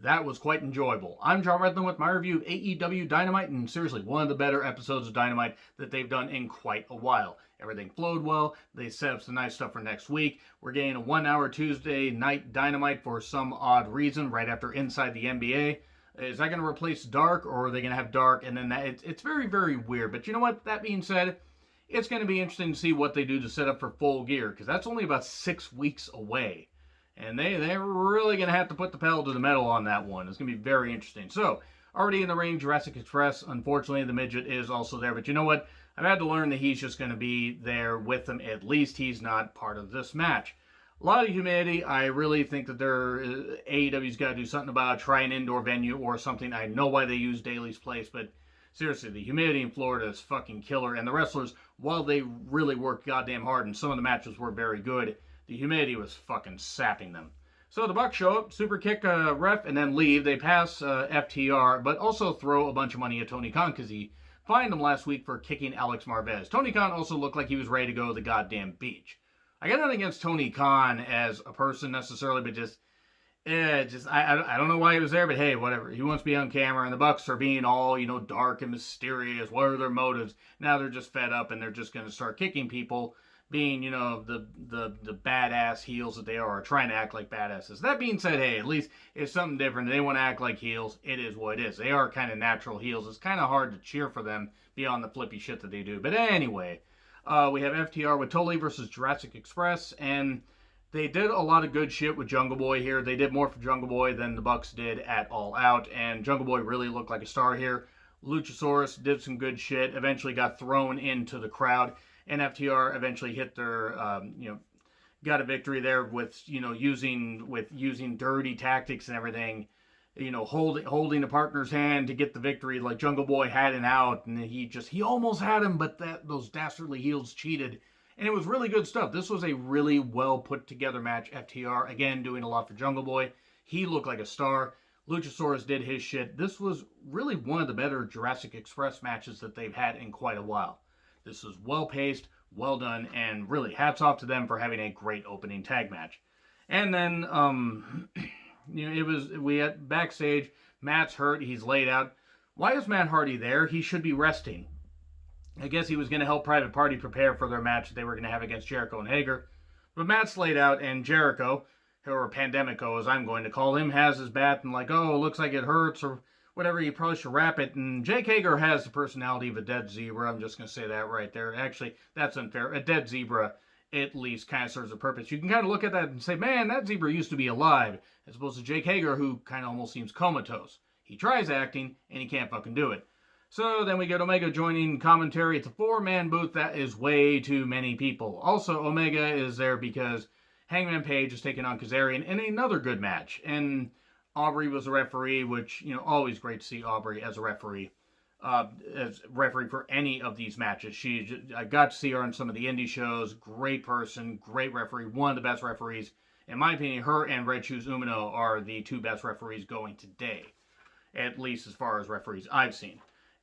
That was quite enjoyable. I'm John Redland with my review of AEW Dynamite, and seriously, one of the better episodes of Dynamite that they've done in quite a while. Everything flowed well. They set up some nice stuff for next week. We're getting a 1 hour Tuesday night Dynamite for some odd reason right after Inside the NBA. Is that going to replace Dark, or are they going to have Dark and then that? It's very, very weird. But you know what? That being said, it's going to be interesting to see what they do to set up for Full Gear, because that's only about 6 weeks away. And they're really going to have to put the pedal to the metal on that one. It's going to be very interesting. So, already in the ring, Jurassic Express. Unfortunately, the midget is also there. But you know what? I've had to learn that he's just going to be there with them. At least he's not part of this match. A lot of humidity. I really think that AEW's got to do something about it. Try an indoor venue or something. I know why they use Daly's Place, but seriously, the humidity in Florida is fucking killer. And the wrestlers, while they really work goddamn hard, and some of the matches were very good, the humidity was fucking sapping them. So the Bucks show up, super kick ref, and then leave. They pass FTR, but also throw a bunch of money at Tony Khan because he fined them last week for kicking Alex Marvez. Tony Khan also looked like he was ready to go to the goddamn beach. I got nothing against Tony Khan as a person necessarily, but I don't know why he was there, but hey, whatever. He wants to be on camera, and the Bucks are being all, dark and mysterious. What are their motives? Now they're just fed up, and they're just going to start kicking people, being, the badass heels that they are trying to act like badasses. That being said, hey, at least it's something different. They want to act like heels. It is what it is. They are kind of natural heels. It's kind of hard to cheer for them beyond the flippy shit that they do. But anyway, we have FTR with Tully versus Jurassic Express, and they did a lot of good shit with Jungle Boy here. They did more for Jungle Boy than the Bucks did at All Out, and Jungle Boy really looked like a star here. Luchasaurus did some good shit, eventually got thrown into the crowd, and FTR eventually hit their, got a victory there with, using dirty tactics and everything, holding the partner's hand to get the victory, like Jungle Boy had an out, and he almost had him, but those dastardly heels cheated, and it was really good stuff. This was a really well put together match. FTR, again, doing a lot for Jungle Boy. He looked like a star. Luchasaurus did his shit. This was really one of the better Jurassic Express matches that they've had in quite a while. This was well-paced, well done, and really hats off to them for having a great opening tag match. And then, we had backstage, Matt's hurt, he's laid out. Why is Matt Hardy there? He should be resting. I guess he was going to help Private Party prepare for their match that they were going to have against Jericho and Hager. But Matt's laid out, and Jericho, or Pandemico as I'm going to call him, has his bat and looks like it hurts, or whatever, you probably should wrap it. And Jake Hager has the personality of a dead zebra. I'm just going to say that right there. Actually, that's unfair. A dead zebra at least kind of serves a purpose. You can kind of look at that and say, man, that zebra used to be alive, as opposed to Jake Hager, who kind of almost seems comatose. He tries acting, and he can't fucking do it. So then we get Omega joining commentary. It's a 4-man booth. That is way too many people. Also, Omega is there because Hangman Page is taking on Pagezarian in another good match. And Aubrey was a referee, which, always great to see Aubrey as a referee for any of these matches. I got to see her on some of the indie shows. Great person, great referee, one of the best referees. In my opinion, her and Red Shoes Umino are the two best referees going today, at least as far as referees I've seen.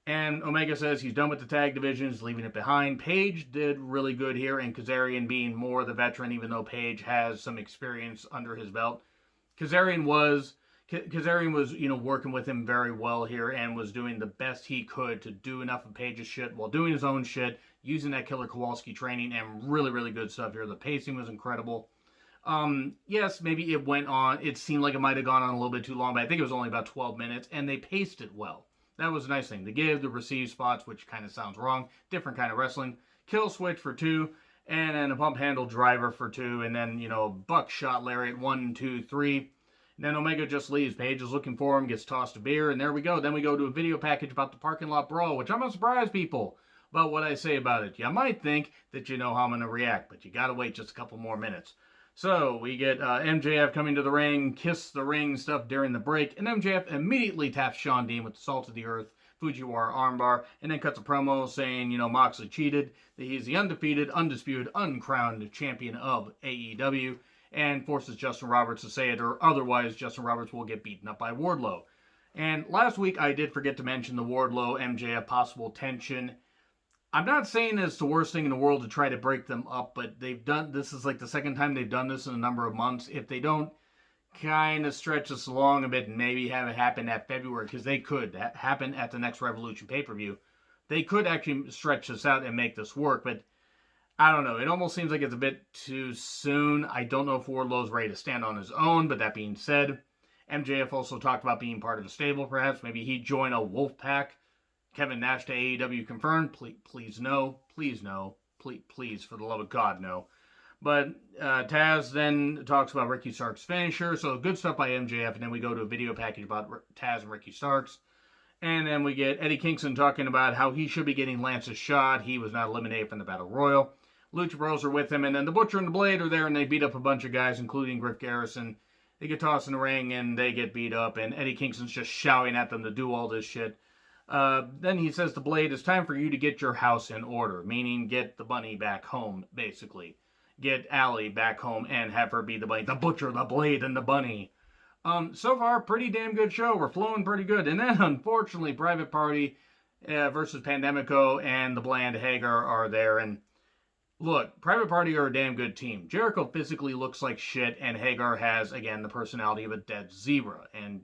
And Omega says he's done with the tag division, he's leaving it behind. Page did really good here, and Pagezarian being more the veteran, even though Page has some experience under his belt. Pagezarian was, working with him very well here and was doing the best he could to do enough of Page's shit while doing his own shit, using that Killer Kowalski training, and really, really good stuff here. The pacing was incredible. Yes, maybe it seemed like it might have gone on a little bit too long, but I think it was only about 12 minutes, and they paced it well. That was a nice thing. The give, the receive spots, which kind of sounds wrong. Different kind of wrestling. Kill switch for 2, and then a pump handle driver for 2, and then, buckshot lariat 1, 2, 3. And then Omega just leaves. Page is looking for him, gets tossed a beer, and there we go. Then we go to a video package about the parking lot brawl, which I'm going to surprise people about what I say about it. You might think that you know how I'm going to react, but you got to wait just a couple more minutes. So we get MJF coming to the ring, kiss the ring stuff during the break, and MJF immediately taps Shawn Dean with the Salt of the Earth Fujiwara armbar, and then cuts a promo saying, Moxley cheated, that he's the undefeated, undisputed, uncrowned champion of AEW, and forces Justin Roberts to say it, or otherwise Justin Roberts will get beaten up by Wardlow. And last week I did forget to mention the Wardlow MJF possible tension. I'm not saying it's the worst thing in the world to try to break them up, but this is like the second time they've done this in a number of months. If they don't kind of stretch this along a bit and maybe have it happen at February, because they could happen at the next Revolution pay-per-view. They could actually stretch this out and make this work, but I don't know. It almost seems like it's a bit too soon. I don't know if Wardlow's ready to stand on his own, but that being said, MJF also talked about being part of the stable, perhaps. Maybe he'd join a wolf pack. Kevin Nash to AEW confirmed. Please no. Please no. Please, for the love of God, no. But Taz then talks about Ricky Starks' finisher. So good stuff by MJF. And then we go to a video package about Taz and Ricky Starks. And then we get Eddie Kingston talking about how he should be getting Lance's shot. He was not eliminated from the Battle Royal. Lucha Bros are with him. And then the Butcher and the Blade are there. And they beat up a bunch of guys, including Griff Garrison. They get tossed in the ring and they get beat up. And Eddie Kingston's just shouting at them to do all this shit. Then he says to Blade, it's time for you to get your house in order. Meaning get the bunny back home, basically. Get Allie back home and have her be the bunny. The Butcher, the Blade, and the bunny. So far, pretty damn good show. We're flowing pretty good. And then, unfortunately, Private Party versus Pandemico and the Bland Hagar are there. And look, Private Party are a damn good team. Jericho physically looks like shit, and Hagar has, again, the personality of a dead zebra. And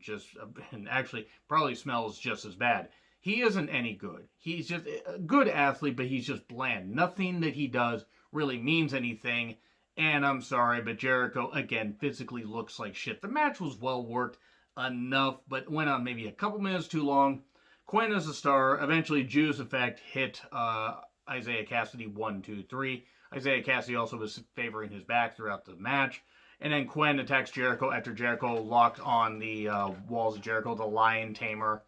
actually probably smells just as bad. He isn't any good. He's just a good athlete, but he's just bland. Nothing that he does really means anything. And I'm sorry, but Jericho, again, physically looks like shit. The match was well worked enough, but went on maybe a couple minutes too long. Quinn is a star. Eventually, Jew's Effect hit Isaiah Cassidy 1, 2, 3. Isaiah Cassidy also was favoring his back throughout the match. And then Quinn attacks Jericho after Jericho locked on the walls of Jericho, the Lion Tamer.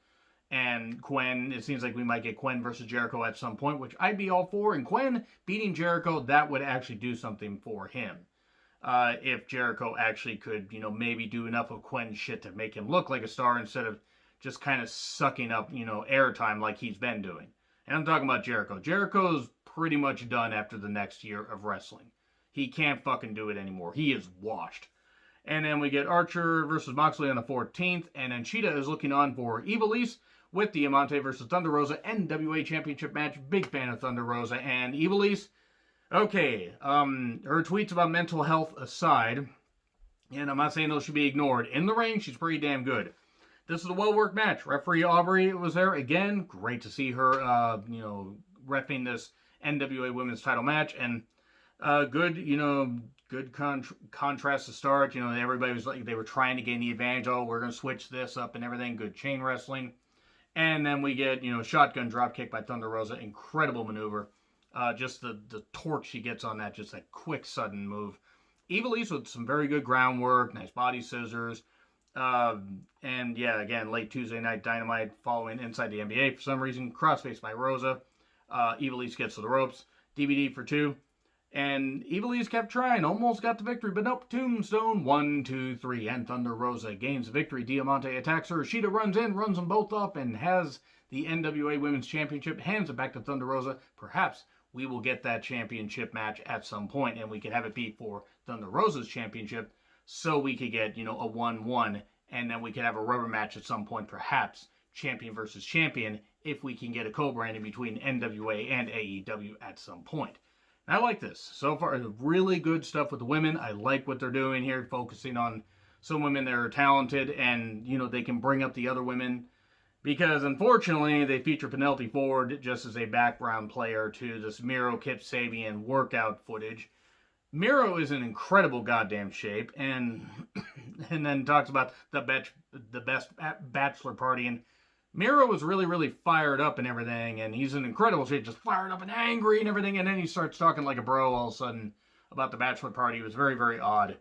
And Quinn, it seems like we might get Quinn versus Jericho at some point, which I'd be all for. And Quinn beating Jericho, that would actually do something for him. If Jericho actually could, maybe do enough of Quinn's shit to make him look like a star instead of just kind of sucking up, airtime like he's been doing. And I'm talking about Jericho. Jericho's pretty much done after the next year of wrestling. He can't fucking do it anymore. He is washed. And then we get Archer versus Moxley on the 14th. And then Cheetah is looking on for Ivelisse with Diamante versus Thunder Rosa NWA Championship match. Big fan of Thunder Rosa and Ivelisse. Okay, her tweets about mental health aside, and I'm not saying those should be ignored. In the ring, she's pretty damn good. This is a well-worked match. Referee Aubrey was there again. Great to see her, reffing this NWA Women's Title match. And good contrast to start. Everybody was like, they were trying to gain the advantage. Oh, we're going to switch this up and everything. Good chain wrestling. And then we get, shotgun drop kick by Thunder Rosa. Incredible maneuver. Just the torque she gets on that. Just that quick, sudden move. Ivelisse with some very good groundwork. Nice body scissors. And yeah, again, late Tuesday night Dynamite following Inside the NBA. For some reason, crossface by Rosa. Ivelisse gets to the ropes. DVD for 2. And Ivelisse kept trying, almost got the victory, but nope. Tombstone, 1, 2, 3, and Thunder Rosa gains the victory. Diamante attacks her. Sheeta runs in, runs them both up, and has the NWA Women's Championship. Hands it back to Thunder Rosa. Perhaps we will get that championship match at some point, and we could have it be for Thunder Rosa's championship, so we could get, a 1-1, and then we could have a rubber match at some point, perhaps champion versus champion, if we can get a co-branding between NWA and AEW at some point. I like this. So far, really good stuff with the women. I like what they're doing here, focusing on some women that are talented and, they can bring up the other women. Because, unfortunately, they feature Penelope Ford just as a background player to this Miro Kip Sabian workout footage. Miro is in incredible goddamn shape, and then talks about the best bachelor party, and Miro was really, really fired up and everything, and he's in incredible shape, just fired up and angry and everything, and then he starts talking like a bro all of a sudden about the bachelor party. It was very, very odd.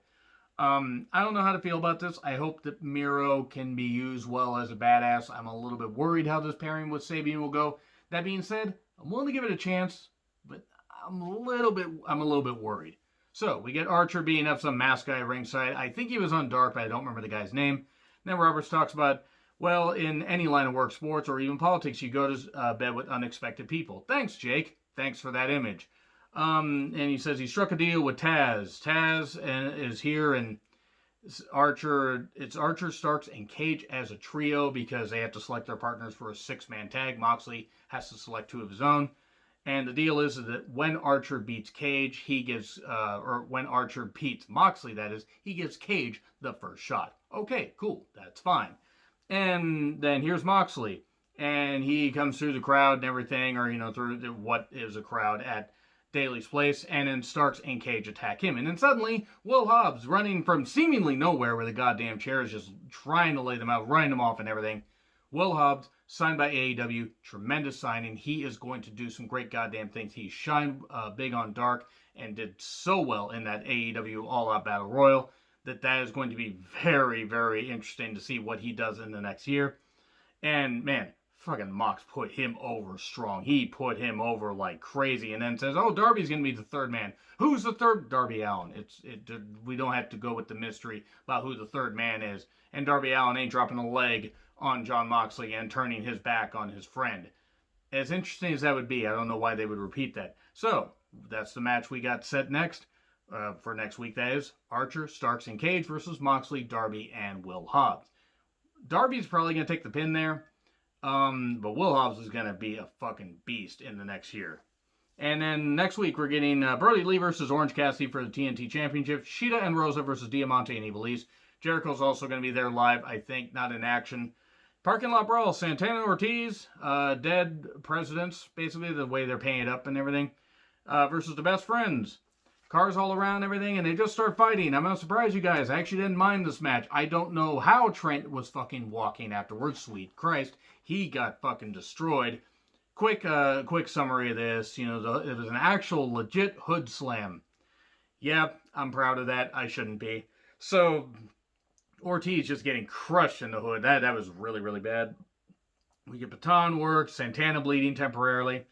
I don't know how to feel about this. I hope that Miro can be used well as a badass. I'm a little bit worried how this pairing with Sabian will go. That being said, I'm willing to give it a chance, but I'm a little bit worried. So, we get Archer beating up some masked guy ringside. I think he was on Dark, but I don't remember the guy's name. Then Roberts talks about, well, in any line of work, sports, or even politics, you go to bed with unexpected people. Thanks, Jake. Thanks for that image. And he says he struck a deal with Taz. Taz is here, and it's Archer, Starks, and Cage as a trio because they have to select their partners for a 6-man tag. Moxley has to select 2 of his own. And the deal is that when Archer beats Cage, he gives, or when Archer beats Moxley, that is, he gives Cage the first shot. Okay, cool, that's fine. And then here's Moxley, and he comes through the crowd and everything, or, through what is a crowd at Daly's place, and then Starks and Cage attack him. And then suddenly, Will Hobbs, running from seemingly nowhere with a goddamn chair, is just trying to lay them out, running them off and everything. Will Hobbs, signed by AEW, tremendous signing. He is going to do some great goddamn things. He shined big on Dark and did so well in that AEW All Out Battle Royal that is going to be very, very interesting to see what he does in the next year. And man, fucking Mox put him over strong. He put him over like crazy, and then says, "Oh, Darby's gonna be the third man." Who's the third? Darby Allin. We don't have to go with the mystery about who the third man is. And Darby Allin ain't dropping a leg on Jon Moxley and turning his back on his friend. As interesting as that would be, I don't know why they would repeat that. So that's the match we got set next. For next week, that is Archer, Starks, and Cage versus Moxley, Darby, and Will Hobbs. Darby's probably going to take the pin there, but Will Hobbs is going to be a fucking beast in the next year. And then next week, we're getting Brody Lee versus Orange Cassidy for the TNT Championship, Shida and Rosa versus Diamante and Ivelisse. Jericho's also going to be there live, I think, not in action. Parking lot brawl, Santana Ortiz, dead presidents, basically the way they're paying it up and everything, versus the Best Friends. Cars all around everything, and they just start fighting. I'm not surprised, you guys. I actually didn't mind this match. I don't know how Trent was fucking walking afterwards. Sweet Christ. He got fucking destroyed. Quick summary of this. It was an actual legit hood slam. Yeah, I'm proud of that. I shouldn't be. So, Ortiz just getting crushed in the hood. That was really, really bad. We get baton work, Santana bleeding temporarily.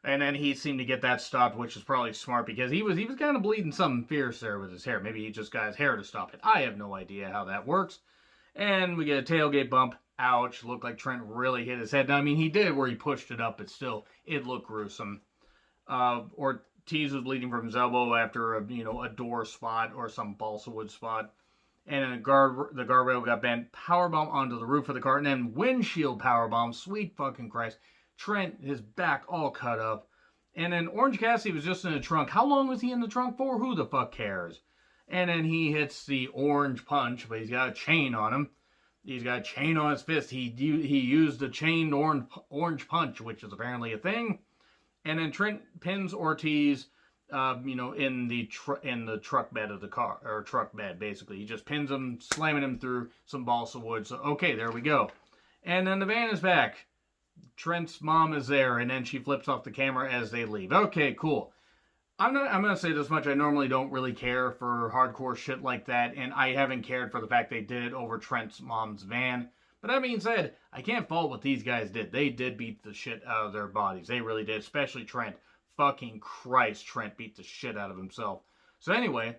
And then he seemed to get that stopped, which is probably smart because he was kind of bleeding something fierce there with his hair. Maybe he just got his hair to stop it. I have no idea how that works. And we get a tailgate bump. Ouch. Looked like Trent really hit his head. Now, I mean, he did where he pushed it up, but still, it looked gruesome. Ortiz was bleeding from his elbow after a door spot or some balsa wood spot. And then the guardrail got bent. Powerbomb onto the roof of the car. And then windshield powerbomb. Sweet fucking Christ. Trent, his back all cut up. And then Orange Cassidy was just in the trunk. How long was he in the trunk for? Who the fuck cares? And then he hits the orange punch, but he's got a chain on him. He's got a chain on his fist. He used the chained orange punch, which is apparently a thing. And then Trent pins Ortiz, in the truck bed of the car, or truck bed, basically. He just pins him, slamming him through some balsa wood. So, okay, there we go. And then the van is back. Trent's mom is there, and then she flips off the camera as they leave. Okay, cool. I'm gonna say this much. I normally don't really care for hardcore shit like that, and I haven't cared for the fact they did it over Trent's mom's van. But that being said, I can't fault what these guys did. They did beat the shit out of their bodies. They really did, especially Trent. Fucking Christ, Trent beat the shit out of himself. So anyway,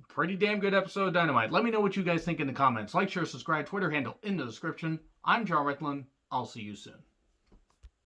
pretty damn good episode of Dynamite. Let me know what you guys think in the comments. Like, share, subscribe, Twitter handle in the description. I'm John Rickland. I'll see you soon.